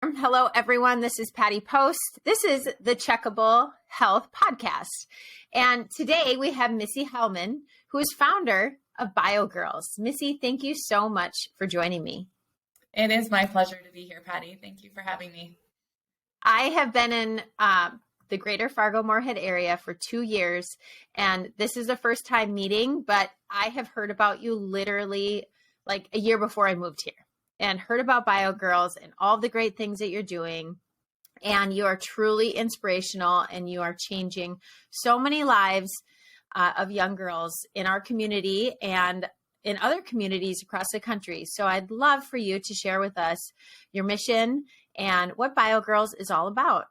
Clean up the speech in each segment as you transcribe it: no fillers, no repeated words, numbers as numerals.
Hello, everyone. This is Patty Post. This is the Checkable Health Podcast. And today we have Missy Heilman, who is founder of BioGirls. Missy, thank you so much for joining me. It is my pleasure to be here, Patty. Thank you for having me. I have been in the greater Fargo-Moorhead area for 2 years, and this is the first time meeting, but I have heard about you literally like a year before I moved here. And heard about BioGirls and all the great things that you're doing. And you are truly inspirational, and you are changing so many lives of young girls in our community and in other communities across the country. So I'd love for you to share with us your mission and what BioGirls is all about.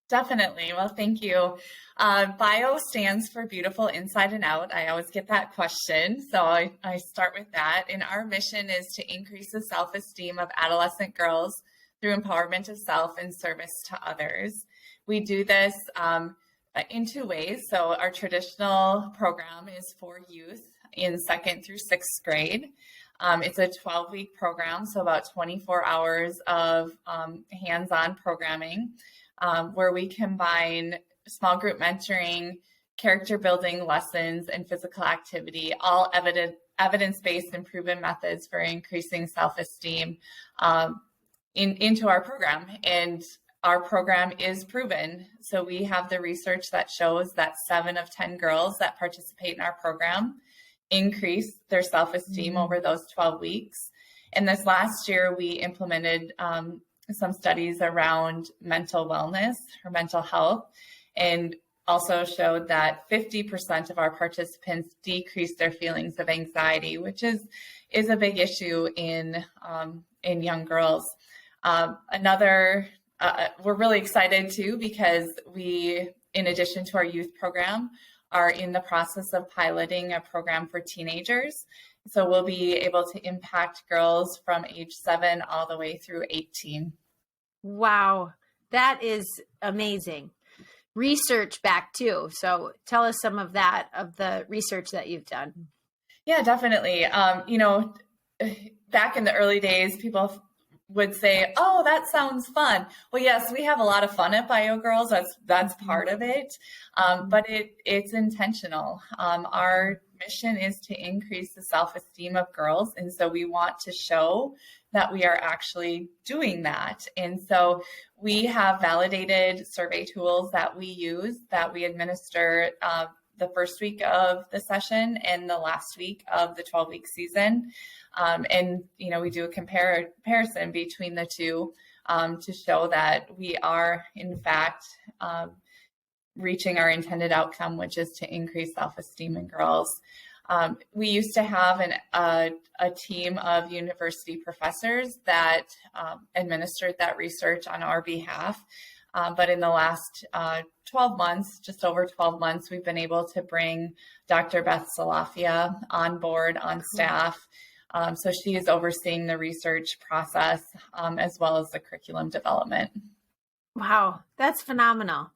Definitely. Well, thank you. Bio stands for beautiful inside and out. I always get that question, so I start with that. And our mission is to increase the self-esteem of adolescent girls through empowerment of self and service to others. We do this in 2 ways. So our traditional program is for youth in 2nd through 6th grade. It's a 12-week program, so about 24 hours of hands-on programming. Where we combine small group mentoring, character building lessons, and physical activity, all evidence-based and proven methods for increasing self-esteem into our program. And our program is proven. So we have the research that shows that 7 of 10 girls that participate in our program increase their self-esteem over those 12 weeks. And this last year, we implemented some studies around mental wellness or mental health, and also showed that 50% of our participants decreased their feelings of anxiety, which is a big issue in young girls. We're really excited too, because we, in addition to our youth program, are in the process of piloting a program for teenagers. So we'll be able to impact girls from age 7 all the way through 18. Wow, that is amazing. Research back too. So tell us some of that, of the research that you've done. Yeah, definitely. Back in the early days, people would say, "Oh, that sounds fun." Well, yes, we have a lot of fun at BioGirls. That's part of it, but it's intentional. Our mission is to increase the self-esteem of girls, and so we want to show that we are actually doing that. And so we have validated survey tools that we use, that we administer the first week of the session and the last week of the 12-week season. And, we do a comparison between the two to show that we are, in fact, reaching our intended outcome, which is to increase self-esteem in girls. We used to have a team of university professors that administered that research on our behalf. But in the last 12 months, just over 12 months, we've been able to bring Dr. Beth Salafia on board, on staff. So she is overseeing the research process as well as the curriculum development. Wow, that's phenomenal.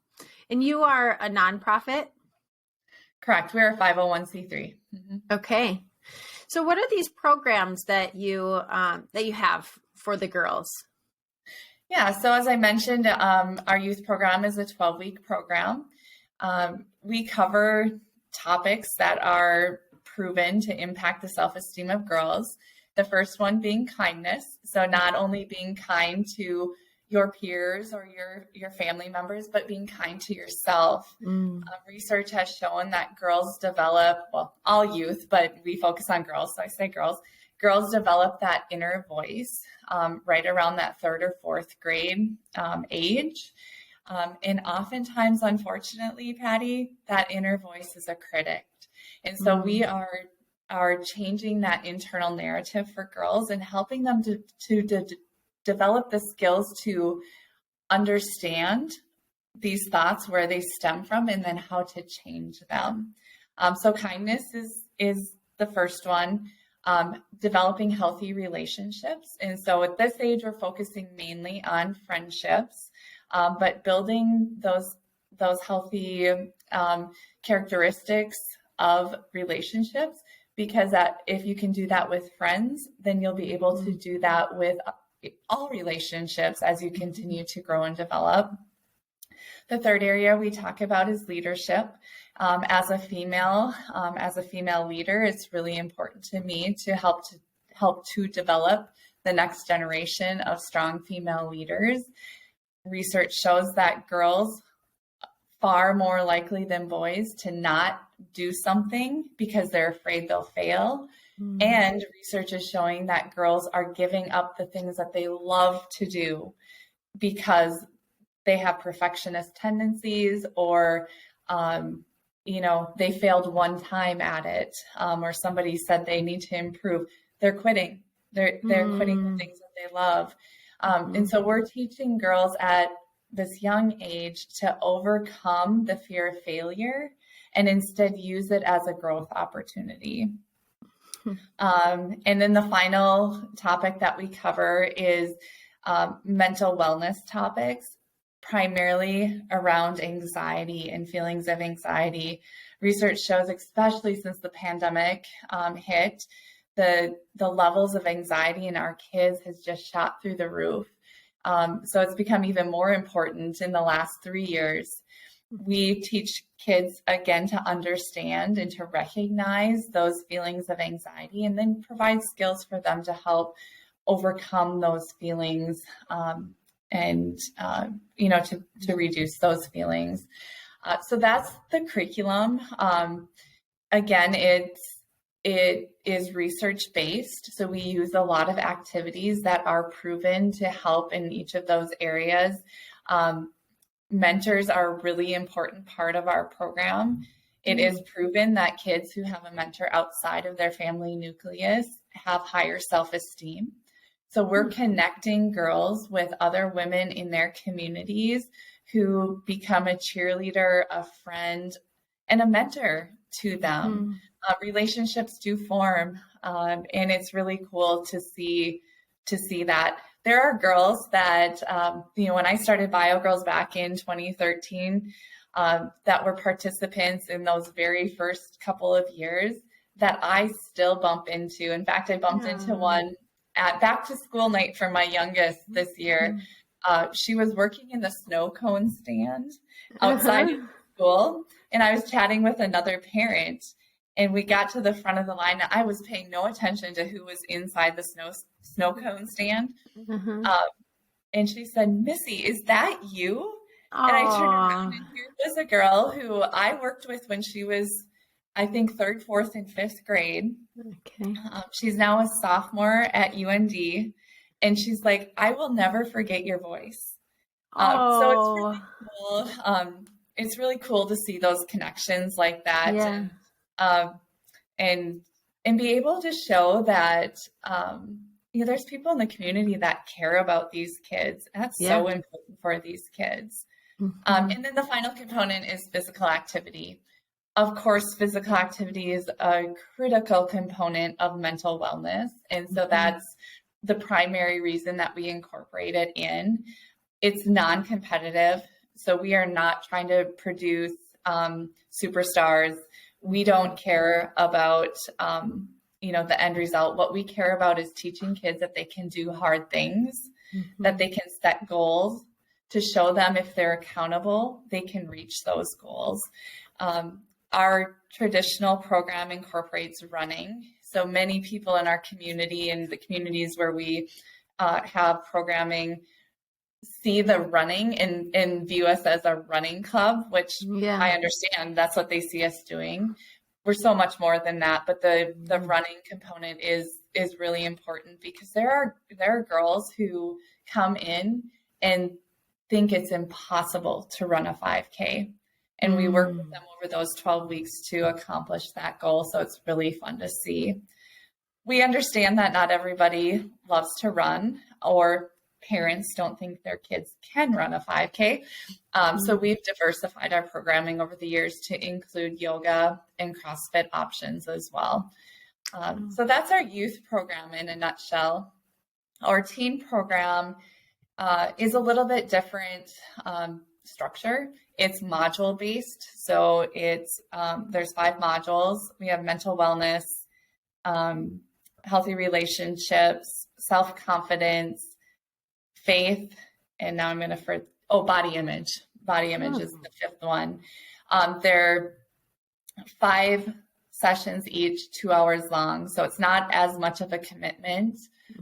And you are a nonprofit? Correct. We're a 501c3. Mm-hmm. Okay. So what are these programs that you have for the girls? Yeah. So as I mentioned, our youth program is a 12-week program. We cover topics that are proven to impact the self-esteem of girls. The first one being kindness. So not only being kind to your peers or your family members, but being kind to yourself. Research has shown that girls develop, well, all youth, but we focus on girls, so I say girls develop that inner voice right around that 3rd or 4th grade age. And oftentimes, unfortunately, Patty, that inner voice is a critic. And so we are changing that internal narrative for girls and helping them to develop the skills to understand these thoughts, where they stem from, and then how to change them. So kindness is the first one. Developing healthy relationships. And so at this age, we're focusing mainly on friendships, but building those healthy characteristics of relationships, because that if you can do that with friends, then you'll be able to do that with all relationships as you continue to grow and develop. The third area we talk about is leadership. As a female leader, it's really important to me to help to develop the next generation of strong female leaders. Research shows that girls far more likely than boys to not do something because they're afraid they'll fail. Mm-hmm. And research is showing that girls are giving up the things that they love to do because they have perfectionist tendencies, or, they failed one time at it, or somebody said they need to improve. They're quitting. They're quitting the things that they love. And so we're teaching girls at this young age to overcome the fear of failure and instead use it as a growth opportunity. And then the final topic that we cover is mental wellness topics, primarily around anxiety and feelings of anxiety. Research shows, especially since the pandemic hit, the levels of anxiety in our kids has just shot through the roof. So it's become even more important in the last 3 years. We teach kids, again, to understand and to recognize those feelings of anxiety, and then provide skills for them to help overcome those feelings, and to reduce those feelings. So that's the curriculum. Again, it is research-based, so we use a lot of activities that are proven to help in each of those areas. Mentors are a really important part of our program. It is proven that kids who have a mentor outside of their family nucleus have higher self-esteem. So we're connecting girls with other women in their communities who become a cheerleader, a friend, and a mentor to them. Relationships do form, and it's really cool to see that. There are girls that, when I started Bio Girls back in 2013, that were participants in those very first couple of years that I still bump into. In fact, I bumped into one at back to school night for my youngest this year. She was working in the snow cone stand outside of school, and I was chatting with another parent, and we got to the front of the line. I was paying no attention to who was inside the snow cone stand. And she said, "Missy, is that you?" Aww. And I turned around, and here was a girl who I worked with when she was, I think, 3rd, 4th, and 5th grade. Okay. She's now a sophomore at UND, and she's like, "I will never forget your voice." So it's really cool. It's really cool to see those connections like that. Yeah. And be able to show that, there's people in the community that care about these kids. That's so important for these kids. And then the final component is physical activity. Of course, physical activity is a critical component of mental wellness. And so that's the primary reason that we incorporate it in. It's non-competitive. So we are not trying to produce superstars. We don't care about, the end result. What we care about is teaching kids that they can do hard things, that they can set goals to show them if they're accountable, they can reach those goals. Our traditional program incorporates running. So many people in our community and the communities where we have programming see the running and view us as a running club, which I understand that's what they see us doing. We're so much more than that, but the running component is really important because there are girls who come in and think it's impossible to run a 5K. And we work with them over those 12 weeks to accomplish that goal. So it's really fun to see. We understand that not everybody loves to run, or parents don't think their kids can run a 5K. So we've diversified our programming over the years to include yoga and CrossFit options as well. So that's our youth program in a nutshell. Our teen program is a little bit different structure. It's module based. So it's there's 5 modules. We have mental wellness, healthy relationships, self-confidence, faith, and now I'm going to body image. Body image is the fifth one. They're 5 sessions each, 2 hours long. So it's not as much of a commitment.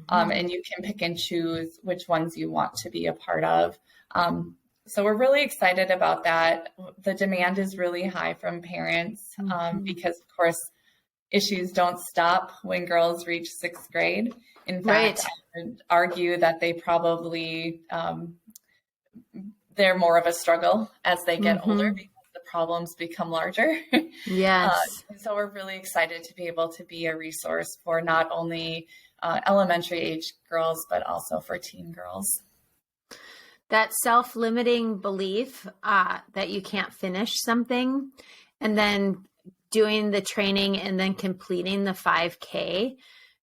And you can pick and choose which ones you want to be a part of. So we're really excited about that. The demand is really high from parents because, of course, issues don't stop when girls reach 6th grade. In fact, I would argue that they probably, they're more of a struggle as they get older because the problems become larger. Yes. So we're really excited to be able to be a resource for not only elementary age girls, but also for teen girls. That self-limiting belief that you can't finish something, and then doing the training and then completing the 5K,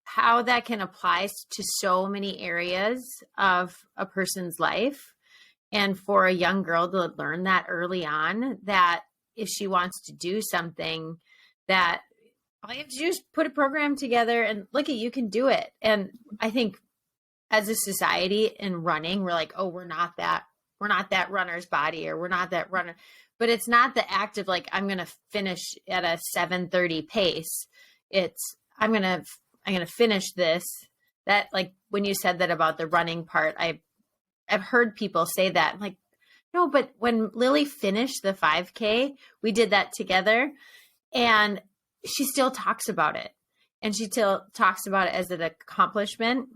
how that can apply to so many areas of a person's life. And for a young girl to learn that early on, that if she wants to do something, that all you have to do is put a program together and look at, you can do it. And I think as a society in running, we're like, oh, we're not that runner's body, or we're not that runner. But it's not the act of like, I'm going to finish at a 7:30 pace. It's, I'm going to finish this. That, like, when you said that about the running part, I've heard people say that. I'm like, no, but when Lily finished the 5K, we did that together, and she still talks about it, and she still talks about it as an accomplishment.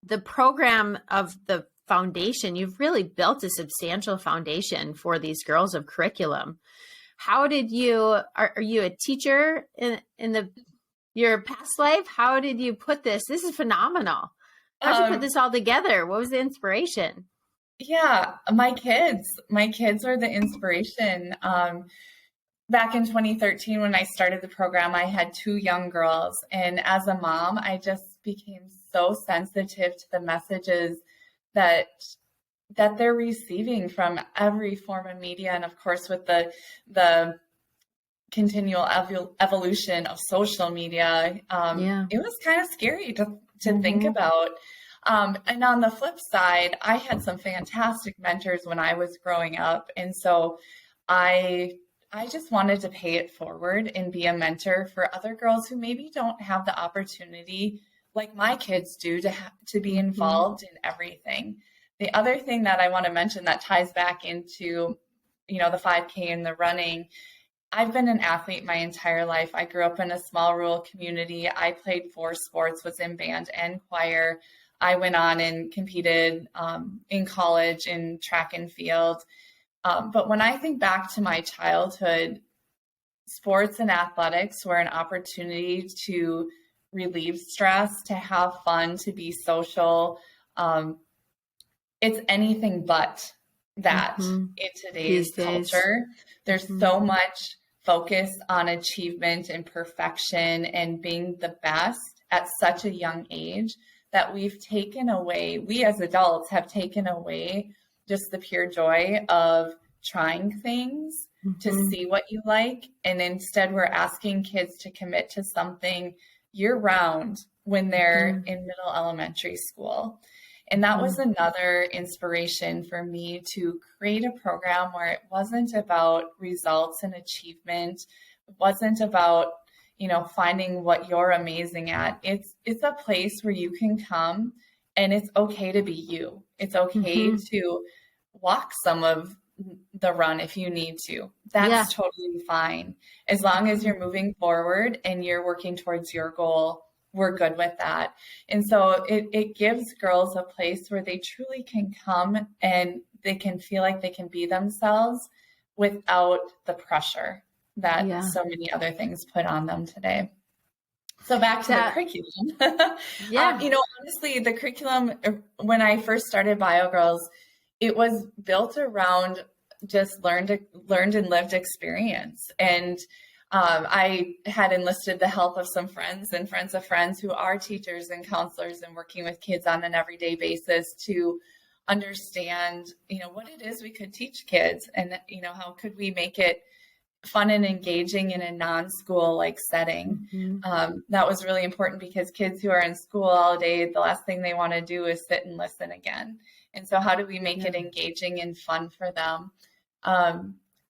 The program of the foundation, you've really built a substantial foundation for these girls of curriculum. How did you, are you a teacher in your past life? How did you put this? This is phenomenal. How did you put this all together? What was the inspiration? Yeah, my kids are the inspiration. Back in 2013, when I started the program, I had 2 young girls. And as a mom, I just became so sensitive to the messages that they're receiving from every form of media. And of course, with the continual evolution of social media, it was kind of scary to think about. And on the flip side, I had some fantastic mentors when I was growing up. And so I just wanted to pay it forward and be a mentor for other girls who maybe don't have the opportunity like my kids do to be involved in everything. The other thing that I want to mention that ties back into, the 5K and the running, I've been an athlete my entire life. I grew up in a small rural community. I played 4 sports, was in band and choir. I went on and competed in college in track and field. But when I think back to my childhood, sports and athletics were an opportunity to relieve stress, to have fun, to be social. It's anything but that in today's culture. There's so much focus on achievement and perfection and being the best at such a young age that we as adults have taken away just the pure joy of trying things to see what you like. And instead we're asking kids to commit to something year round when they're in middle elementary school. And that was another inspiration for me to create a program where it wasn't about results and achievement. It wasn't about, finding what you're amazing at. It's a place where you can come and it's okay to be you. It's okay to walk some of the run if you need to. That's totally fine. As long as you're moving forward and you're working towards your goal, we're good with that. And so it gives girls a place where they truly can come and they can feel like they can be themselves without the pressure that so many other things put on them today. So back to the curriculum. Honestly, the curriculum, when I first started BioGirls, it was built around just learned and lived experience. And I had enlisted the help of some friends and friends of friends who are teachers and counselors and working with kids on an everyday basis to understand, what it is we could teach kids and, how could we make it fun and engaging in a non-school like setting. That was really important because kids who are in school all day, the last thing they want to do is sit and listen again. And so how do we make it engaging and fun for them?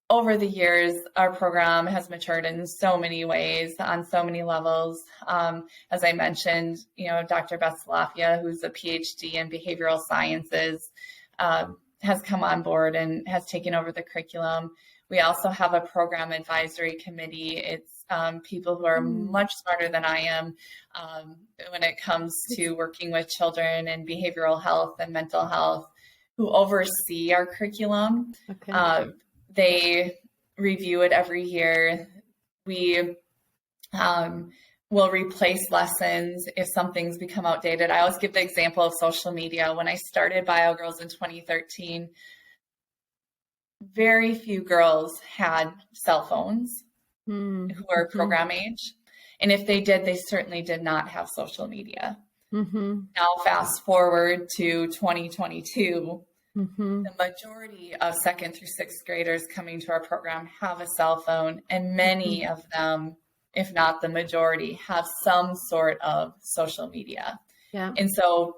Over the years, our program has matured in so many ways, on so many levels. As I mentioned, Dr. Beth Salafia, who's a PhD in behavioral sciences, has come on board and has taken over the curriculum. We also have a program advisory committee. It's people who are much smarter than I am when it comes to working with children and behavioral health and mental health, who oversee our curriculum. Okay. They review it every year. We will replace lessons if something's become outdated. I always give the example of social media. When I started Bio Girls in 2013, very few girls had cell phones who are program age. And if they did, they certainly did not have social media. Now, fast forward to 2022, the majority of second through sixth graders coming to our program have a cell phone, and many of them, if not the majority, have some sort of social media. Yeah. And so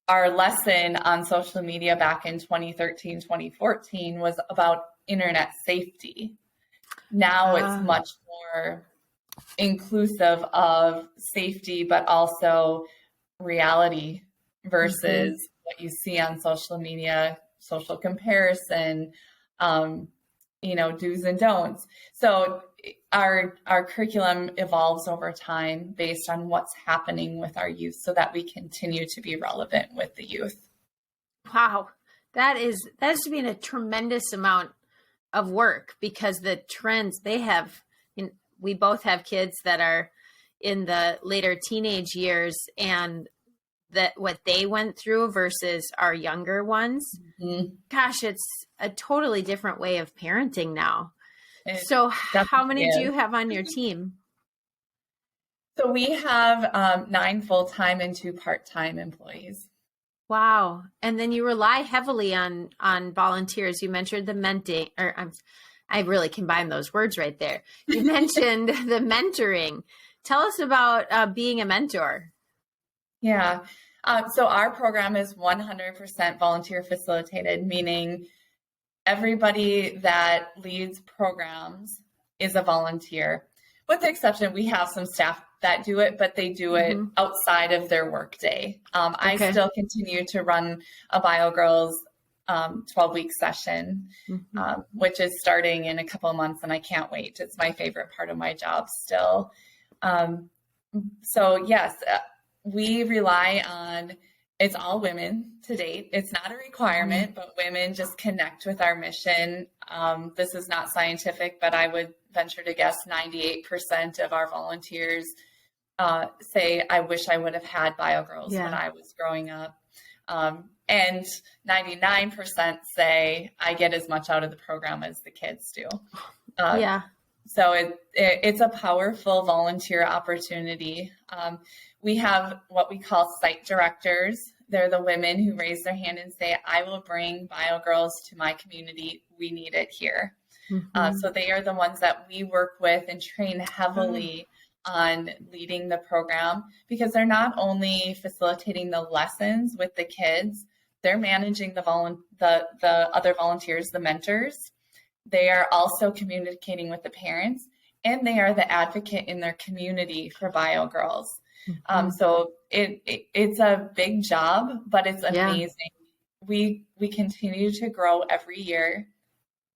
our lesson on social media back in 2013, 2014 was about internet safety. Now it's much more inclusive of safety, but also reality versus what you see on social media, social comparison, do's and don'ts. So our curriculum evolves over time based on what's happening with our youth so that we continue to be relevant with the youth. Wow. That has to be a tremendous amount of work, because the trends they have, we both have kids that are in the later teenage years, and that what they went through versus our younger ones. Gosh, it's a totally different way of parenting now. So how many do you have on your team? So we have 9 full-time and 2 part-time employees. Wow. And then you rely heavily on volunteers. You mentioned the mentoring, I really combined those words right there. You mentioned the mentoring. Tell us about being a mentor. Yeah. So our program is 100% volunteer facilitated, meaning everybody that leads programs is a volunteer. With the exception, we have some staff that do it, but they do it outside of their workday. I still continue to run a Bio Girls 12-week session, which is starting in a couple of months, and I can't wait. It's my favorite part of my job still. So yes, we rely on, it's all women to date. It's not a requirement, but women just connect with our mission. This is not scientific, but I would venture to guess 98% of our volunteers say, I wish I would have had Bio Girls when I was growing up. And 99% say, I get as much out of the program as the kids do. So it's a powerful volunteer opportunity. We have what we call site directors. They're the women who raise their hand and say, I will bring Bio Girls to my community. We need it here. So they are the ones that we work with and train heavily on leading the program, because they're not only facilitating the lessons with the kids, they're managing the other volunteers, the mentors. They are also communicating with the parents, and they are the advocate in their community for Bio Girls. So it's a big job, but it's amazing. We continue to grow every year,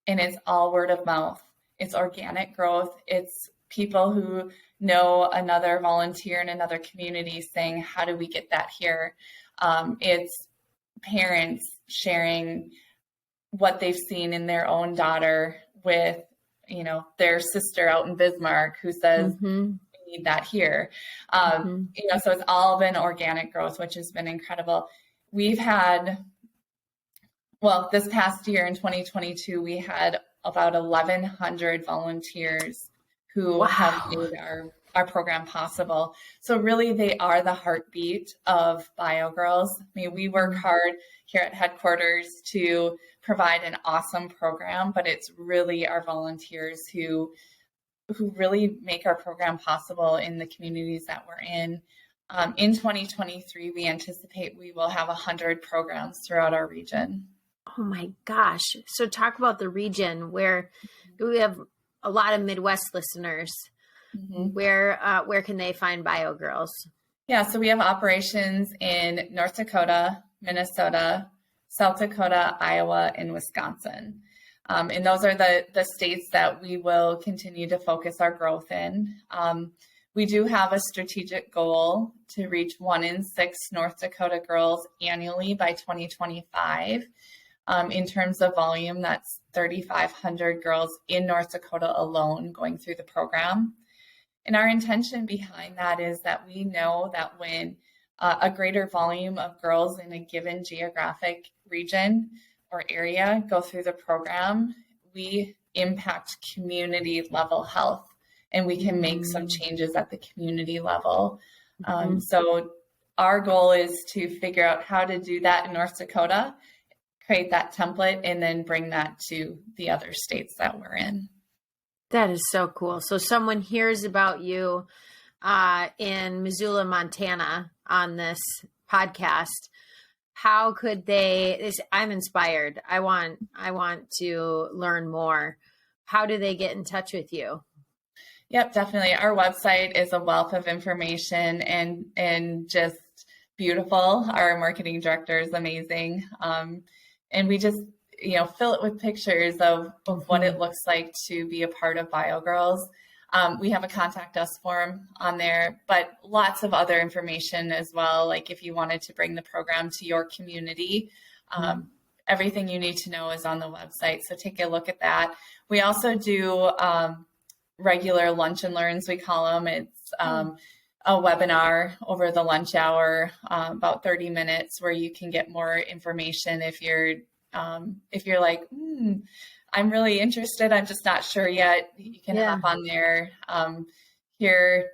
and it's all word of mouth. It's organic growth. It's people who know another volunteer in another community saying, how do we get that here? It's parents sharing what they've seen in their own daughter with, their sister out in Bismarck who says, we need that here. So it's all been organic growth, which has been incredible. We've had, this past year in 2022, we had about 1,100 volunteers who have made our program possible. So really, they are the heartbeat of Bio Girls. I mean, we work hard here at headquarters to provide an awesome program, but it's really our volunteers who really make our program possible in the communities that we're in. In 2023, we anticipate we will have 100 programs throughout our region. Oh my gosh. So talk about the region where we have a lot of Midwest listeners. Where can they find Bio Girls? Yeah, so we have operations in North Dakota, Minnesota, South Dakota, Iowa, and Wisconsin. And those are the states that we will continue to focus our growth in. We do have a strategic goal to reach 1 in 6 North Dakota girls annually by 2025. In terms of volume, that's 3,500 girls in North Dakota alone going through the program. And our intention behind that is that we know that when a greater volume of girls in a given geographic region or area go through the program, we impact community level health, and we can make some changes at the community level. So our goal is to figure out how to do that in North Dakota, create that template, and then bring that to the other states that we're in. That is so cool. So someone hears about you in Missoula, Montana on this podcast. How could they, I'm inspired. I want to learn more. How do they get in touch with you? Yep, definitely. Our website is a wealth of information and just beautiful. Our marketing director is amazing. And we just, fill it with pictures of what it looks like to be a part of Bio Girls. We have a contact us form on there, but lots of other information as well. Like if you wanted to bring the program to your community, everything you need to know is on the website. So take a look at that. We also do regular lunch and learns, we call them. It's a webinar over the lunch hour, about 30 minutes, where you can get more information if you're like, I'm really interested, I'm just not sure yet. You can hop on there, hear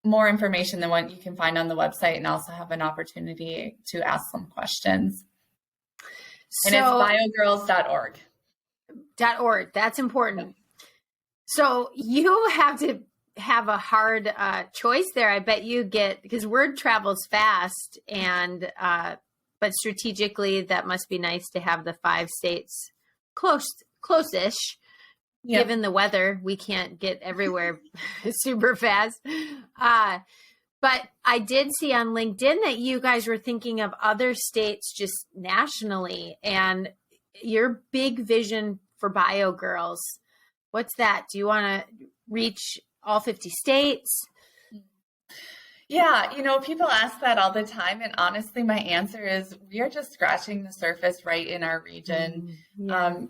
more information than what you can find on the website, and also have an opportunity to ask some questions. And it's biogirls.org. .org. That's important. So you have to have a hard choice there. I bet you get, because word travels fast, and but strategically that must be nice to have the 5 states close-ish. Yep. Given the weather, we can't get everywhere super fast. But I did see on LinkedIn that you guys were thinking of other states just nationally, and your big vision for Bio Girls. What's that? Do you want to reach all 50 states? Yeah, people ask that all the time. And honestly, my answer is we are just scratching the surface right in our region. And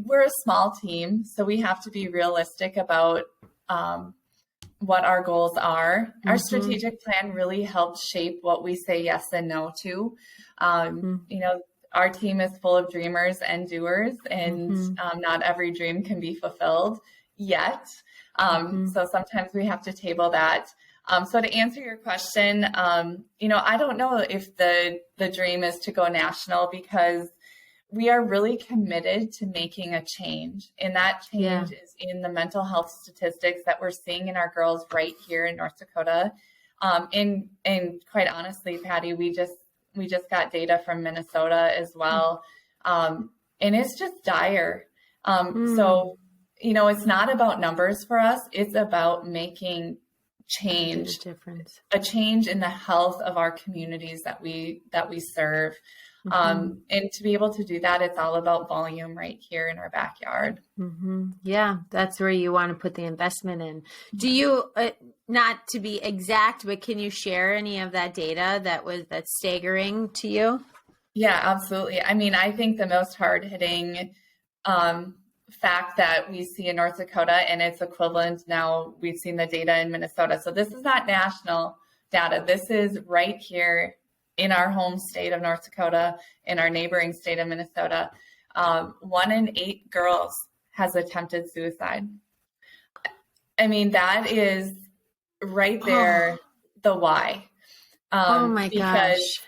we're a small team, so we have to be realistic about what our goals are. Our strategic plan really helps shape what we say yes and no to. Our team is full of dreamers and doers, and not every dream can be fulfilled yet. So sometimes we have to table that. So to answer your question, I don't know if the dream is to go national, because we are really committed to making a change. And that change is in the mental health statistics that we're seeing in our girls right here in North Dakota. And quite honestly, Patty, we just got data from Minnesota as well. And it's just dire. So, it's not about numbers for us. It's about making a change in the health of our communities that we serve. And to be able to do that, it's all about volume right here in our backyard. Yeah, that's where you want to put the investment in. Do you, not to be exact, but can you share any of that data that's staggering to you? Yeah, absolutely. I mean, I think the most hard-hitting fact that we see in North Dakota, and it's equivalent now, we've seen the data in Minnesota. So this is not national data. This is right here in our home state of North Dakota, in our neighboring state of Minnesota. 1 in 8 girls has attempted suicide. I mean, that is right there, the why. Oh my because gosh.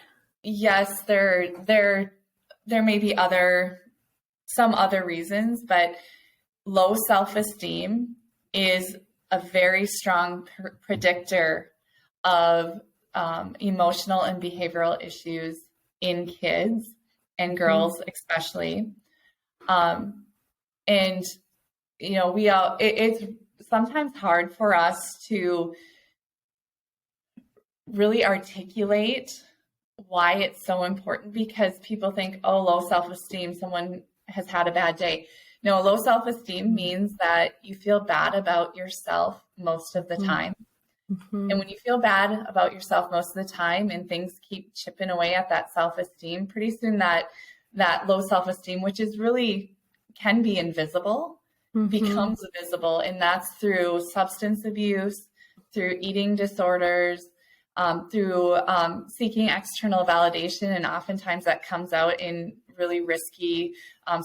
yes, there may be some other reasons, but low self-esteem is a very strong predictor of emotional and behavioral issues in kids and girls, especially. And it's sometimes hard for us to really articulate why it's so important, because people think, oh, low self-esteem, someone has had a bad day. No, low self-esteem means that you feel bad about yourself most of the time. Mm-hmm. And when you feel bad about yourself most of the time and things keep chipping away at that self-esteem, pretty soon that low self-esteem, which is really can be invisible, becomes visible. And that's through substance abuse, through eating disorders, through seeking external validation. And oftentimes that comes out in really risky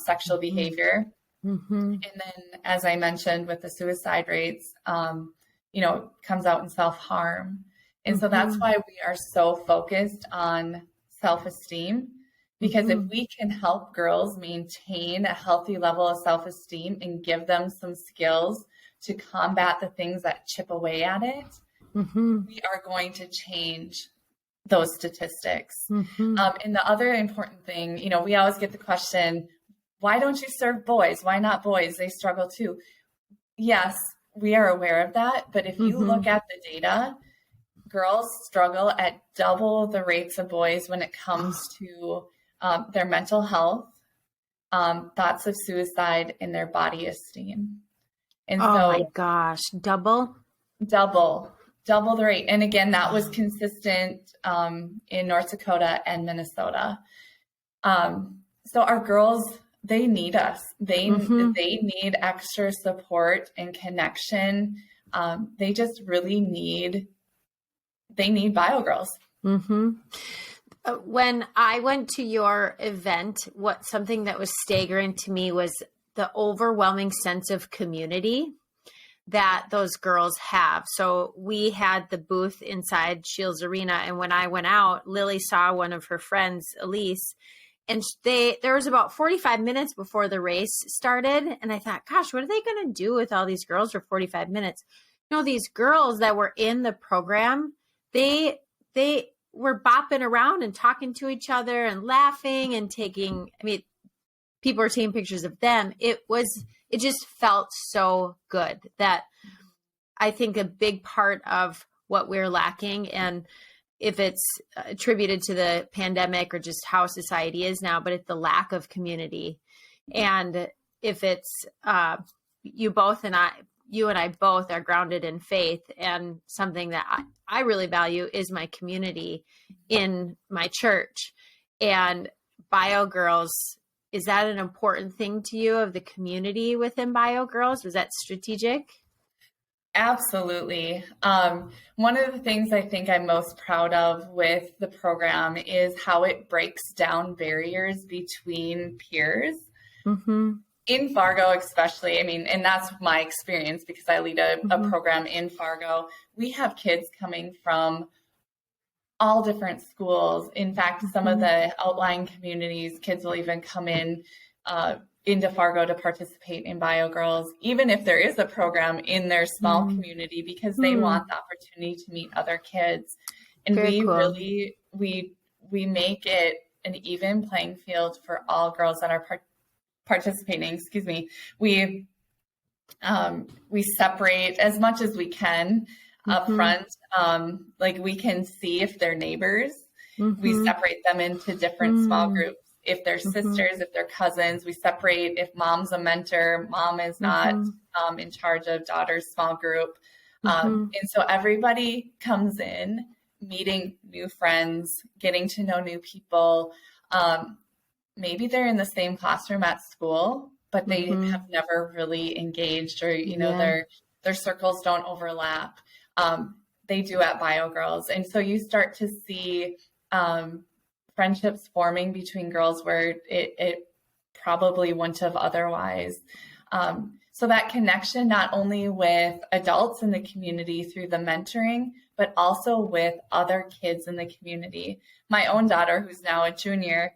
sexual behavior. And then, as I mentioned, with the suicide rates, comes out in self-harm. And so that's why we are so focused on self-esteem, because if we can help girls maintain a healthy level of self-esteem and give them some skills to combat the things that chip away at it, we are going to change those statistics. And the other important thing, we always get the question, why don't you serve boys? Why not boys? They struggle too. Yes, we are aware of that. But if you look at the data, girls struggle at double the rates of boys when it comes to their mental health, thoughts of suicide, and their body esteem. And oh so my gosh, double the rate. And again, that was consistent in North Dakota and Minnesota. So our girls, they need us. They need extra support and connection. They just really need bio girls. When I went to your event, something that was staggering to me was the overwhelming sense of community that those girls have. So we had the booth inside Shields Arena, and when I went out, Lily saw one of her friends, Elise, and there was about 45 minutes before the race started, and I thought, gosh, what are they going to do with all these girls for 45 minutes? These girls that were in the program, they were bopping around and talking to each other and laughing and people were taking pictures of them. It just felt so good. That I think a big part of what we're lacking, and if it's attributed to the pandemic or just how society is now, but it's the lack of community. And if it's you and I both are grounded in faith, and something that I really value is my community in my church. And Bio Girls, is that an important thing to you, of the community within Bio Girls? Was that strategic? Absolutely. One of the things I think I'm most proud of with the program is how it breaks down barriers between peers. In Fargo, especially, and that's my experience because I lead a program in Fargo. We have kids coming from all different schools. In fact, some of the outlying communities, kids will even come into Fargo to participate in Bio Girls, even if there is a program in their small community, because they want the opportunity to meet other kids. And we make it an even playing field for all girls that are participating. We separate as much as we can up front. Like we can see if they're neighbors. We separate them into different small groups. If they're sisters, if they're cousins, we separate. If mom's a mentor, mom is not in charge of daughter's small group. And so everybody comes in, meeting new friends, getting to know new people. Maybe they're in the same classroom at school, but they have never really engaged, or, their circles don't overlap. They do at Bio Girls. And so you start to see friendships forming between girls where it probably wouldn't have otherwise. So that connection, not only with adults in the community through the mentoring, but also with other kids in the community. My own daughter, who's now a junior,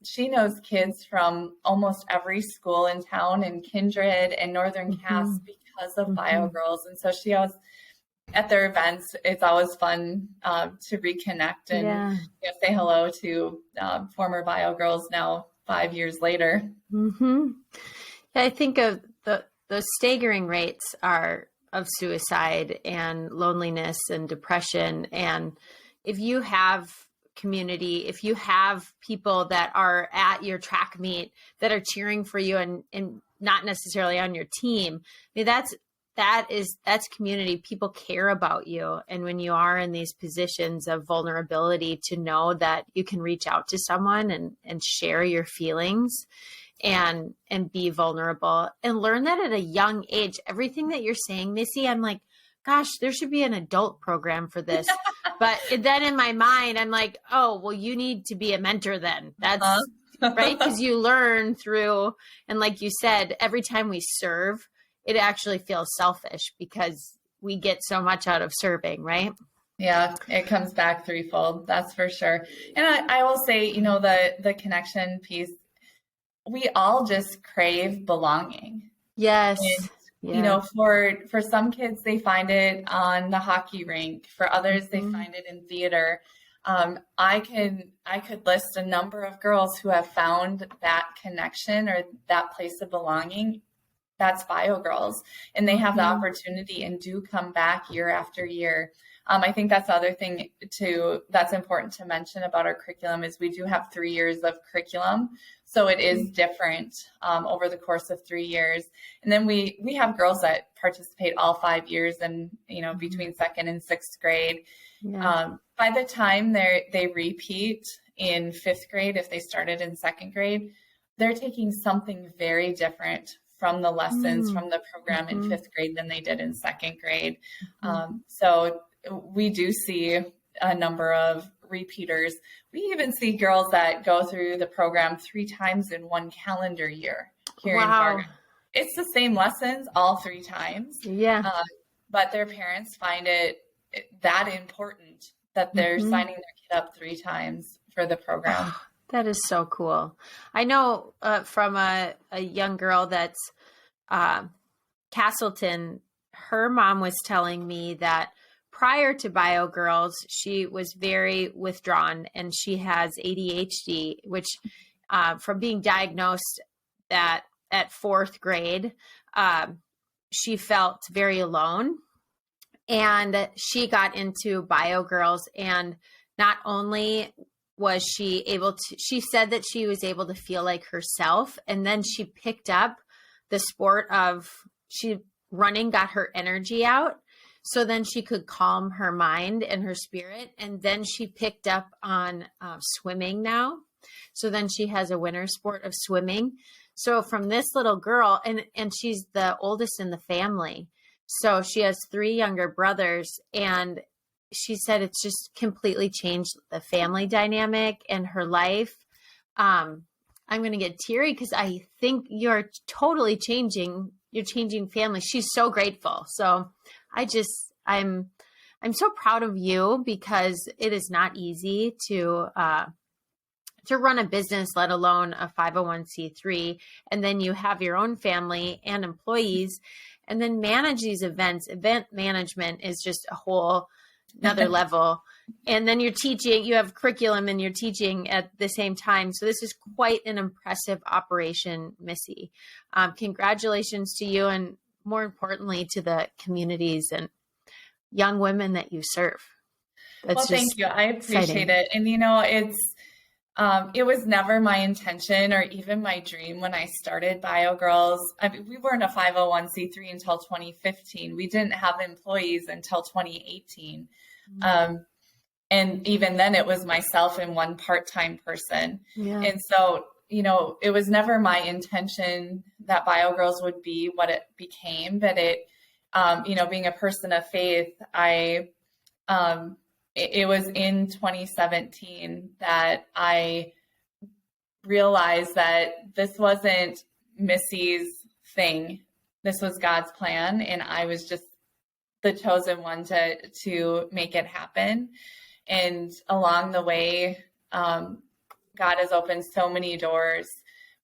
she knows kids from almost every school in town, and Kindred and Northern Cass, because of Bio Girls. And so she always, at their events, it's always fun to reconnect and say hello to former Bio Girls now 5 years later. I think of the staggering rates are of suicide and loneliness and depression. And if you have community, if you have people that are at your track meet that are cheering for you and not necessarily on your team, I mean, that's community. People care about you. And when you are in these positions of vulnerability, to know that you can reach out to someone and share your feelings and be vulnerable, and learn that at a young age. Everything that you're saying, Missy, I'm like, gosh, there should be an adult program for this. But then in my mind, I'm like, oh, well, you need to be a mentor then. That's right. Because you learn through, and like you said, every time we serve, it actually feels selfish because we get so much out of serving, right? Yeah, it comes back threefold. That's for sure. And I will say, the connection piece, we all just crave belonging. Yes. And, for some kids, they find it on the hockey rink. For others, they find it in theater. I could list a number of girls who have found that connection or that place of belonging. That's Bio Girls, and they have the opportunity and do come back year after year. I think that's the other thing that's important to mention about our curriculum is we do have 3 years of curriculum. So it is different over the course of 3 years. And then we have girls that participate all 5 years and, between second and sixth grade. Yeah. By the time they repeat in fifth grade, if they started in second grade, they're taking something very different from the lessons from the program in fifth grade than they did in second grade. So we do see a number of repeaters. We even see girls that go through the program 3 times in one calendar year here in Fargo. It's the same lessons all 3 times. Yeah. But their parents find it that important that they're signing their kid up 3 times for the program. That is so cool. I know from a young girl that's Castleton, her mom was telling me that prior to Bio Girls, she was very withdrawn, and she has ADHD, which from being diagnosed at 4th grade, she felt very alone. And she got into Bio Girls, and not only was she able to, she said that she was able to feel like herself. And then she picked up the sport of running got her energy out. So then she could calm her mind and her spirit. And then she picked up on swimming now. So then she has a winter sport of swimming. So from this little girl, and she's the oldest in the family. So she has 3 younger brothers, and she said it's just completely changed the family dynamic and her life. I'm going to get teary because I think you're totally changing family. She's so grateful. So I'm so proud of you, because it is not easy to run a business, let alone a 501c3. And then you have your own family and employees, and then manage these events. Event management is just a whole another level. And then you're teaching, you have curriculum and you're teaching at the same time. So this is quite an impressive operation, Missy. Congratulations to you, and more importantly, to the communities and young women that you serve. Thank you. I appreciate it. And it was never my intention or even my dream when I started Bio Girls. We weren't a 501c3 until 2015. We didn't have employees until 2018. And even then it was myself and one part-time person. Yeah. And so, it was never my intention that Bio Girls would be what it became, but being a person of faith, it was in 2017 that I realized that this wasn't Missy's thing. this was God's plan, and I was just the chosen one to make it happen. And along the way, God has opened so many doors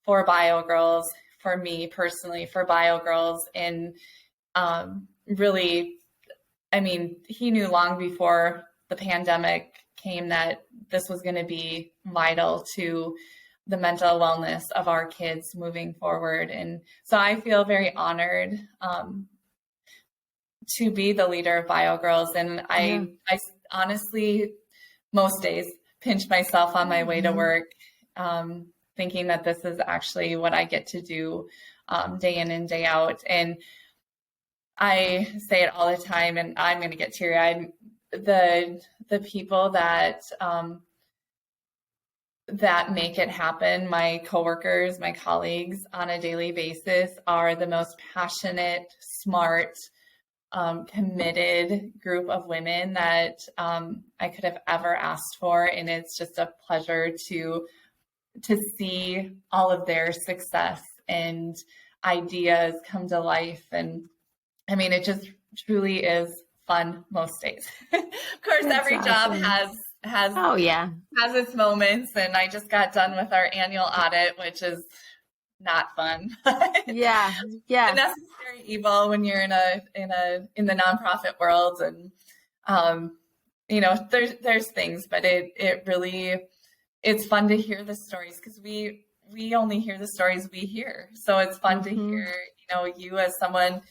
for Bio Girls, for me personally, for Bio Girls. And really, I mean, he knew long before the pandemic came that this was going to be vital to the mental wellness of our kids moving forward. And so I feel very honored to be the leader of Bio Girls. And I honestly, most days, pinch myself on my way to work, thinking that this is actually what I get to do day in and day out. And I say it all the time, and I'm going to get teary-eyed. The people that that make it happen, my coworkers, my colleagues on a daily basis, are the most passionate, smart, committed group of women that I could have ever asked for. And it's just a pleasure to see all of their success and ideas come to life. And I mean, it just truly is fun most days. Of course, that's every awesome. Job has its moments. And I just got done with our annual audit, which is not fun. Yeah. A necessary evil when you're in the nonprofit world. And there's things, but it really, it's fun to hear the stories, because we only hear the stories we hear. So it's fun to hear, you as someone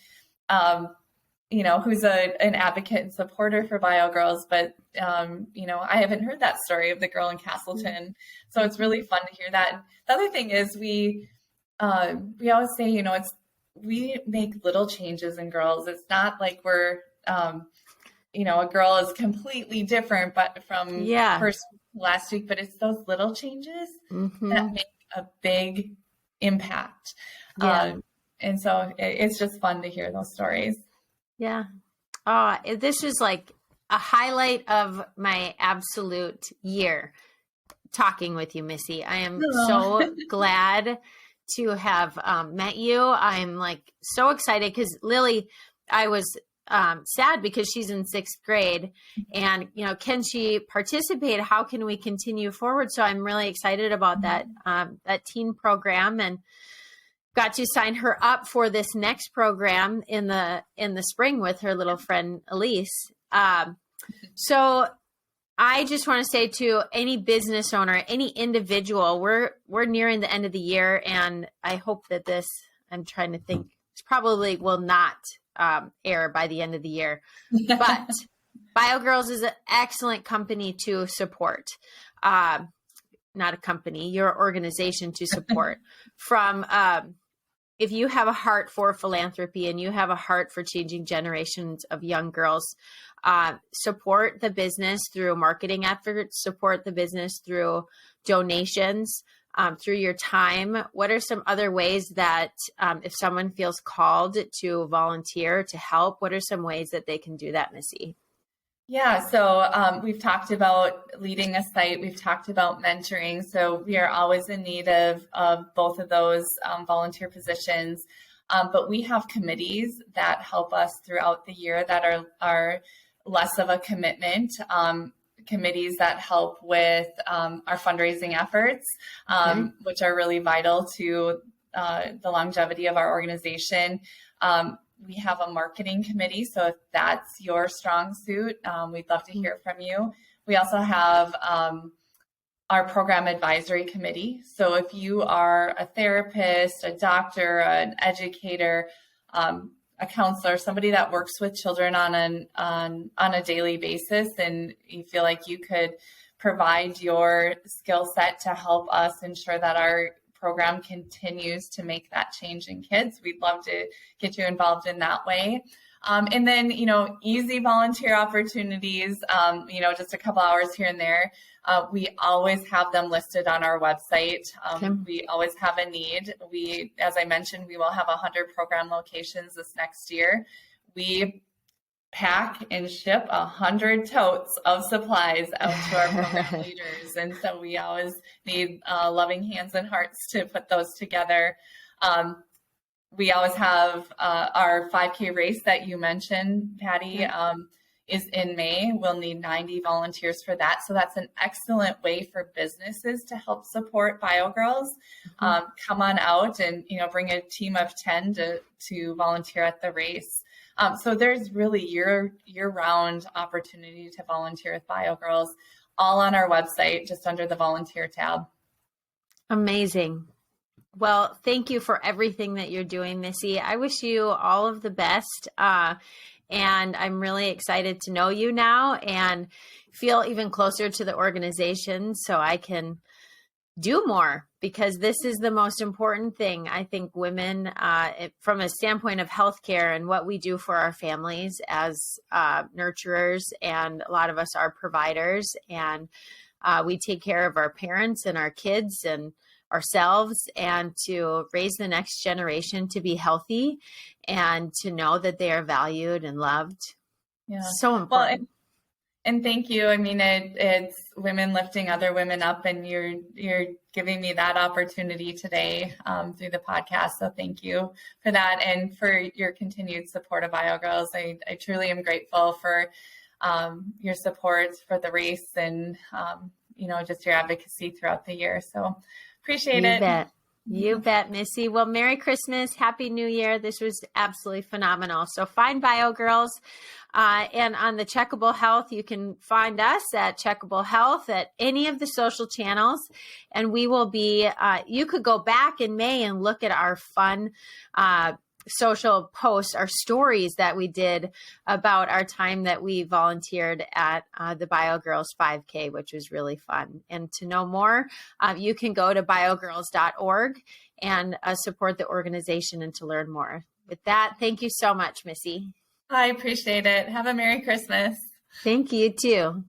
who's an advocate and supporter for Bio Girls, but I haven't heard that story of the girl in Castleton. So it's really fun to hear that. The other thing is we always say, we make little changes in girls. It's not like we're, a girl is completely different, but from first last week, but it's those little changes that make a big impact. Yeah. And so it's just fun to hear those stories. Yeah. This was like a highlight of my absolute year talking with you, Missy. I am so glad to have met you. I'm like so excited because Lily, I was sad because she's in 6th grade and, can she participate? How can we continue forward? So I'm really excited about that teen program, and got to sign her up for this next program in the spring with her little friend Elise. So I just want to say to any business owner, any individual, we're nearing the end of the year, and I hope that this, I'm trying to think, probably will not air by the end of the year, but Bio Girls is an excellent company to support. Not a company, your organization to support. From if you have a heart for philanthropy and you have a heart for changing generations of young girls, support the business through marketing efforts, support the business through donations, through your time. What are some other ways that if someone feels called to volunteer, to help, what are some ways that they can do that, Missy? Yeah, so we've talked about leading a site. We've talked about mentoring. So we are always in need of both of those volunteer positions. But we have committees that help us throughout the year that are less of a commitment. Committees that help with our fundraising efforts, which are really vital to the longevity of our organization. We have a marketing committee. So if that's your strong suit, we'd love to hear from you. We also have our program advisory committee. So if you are a therapist, a doctor, an educator, a counselor, somebody that works with children on a daily basis, and you feel like you could provide your skill set to help us ensure that our program continues to make that change in kids, we'd love to get you involved in that way. And then, easy volunteer opportunities, just a couple hours here and there. We always have them listed on our website. We always have a need. As I mentioned, we will have 100 program locations this next year. We pack and ship 100 totes of supplies out to our program leaders. And so we always need loving hands and hearts to put those together. we always have our 5K race that you mentioned, Patty, is in May. We'll need 90 volunteers for that. So that's an excellent way for businesses to help support BioGirls. Come on out and, bring a team of 10 to volunteer at the race. So there's really year-round opportunity to volunteer with BioGirls, all on our website, just under the volunteer tab. Amazing. Well, thank you for everything that you're doing, Missy. I wish you all of the best. And I'm really excited to know you now and feel even closer to the organization so I can do more, because this is the most important thing. I think women, from a standpoint of healthcare and what we do for our families as nurturers, and a lot of us are providers, and we take care of our parents and our kids and ourselves, and to raise the next generation to be healthy and to know that they are valued and loved. Yeah. So important. Well, and thank you. I mean, it's women lifting other women up, and you're giving me that opportunity today through the podcast. So thank you for that, and for your continued support of BioGirls. I truly am grateful for your support for the race, and just your advocacy throughout the year. So appreciate it. Bet. You bet, Missy. Well, Merry Christmas. Happy New Year. This was absolutely phenomenal. So find BioGirls. And on the Checkable Health, you can find us at Checkable Health at any of the social channels. And we will be, you could go back in May and look at our fun social posts, our stories that we did about our time that we volunteered at the BioGirls 5K, which was really fun. And to know more, you can go to biogirls.org and support the organization and to learn more. With that, thank you so much, Missy. I appreciate it. Have a Merry Christmas. Thank you too.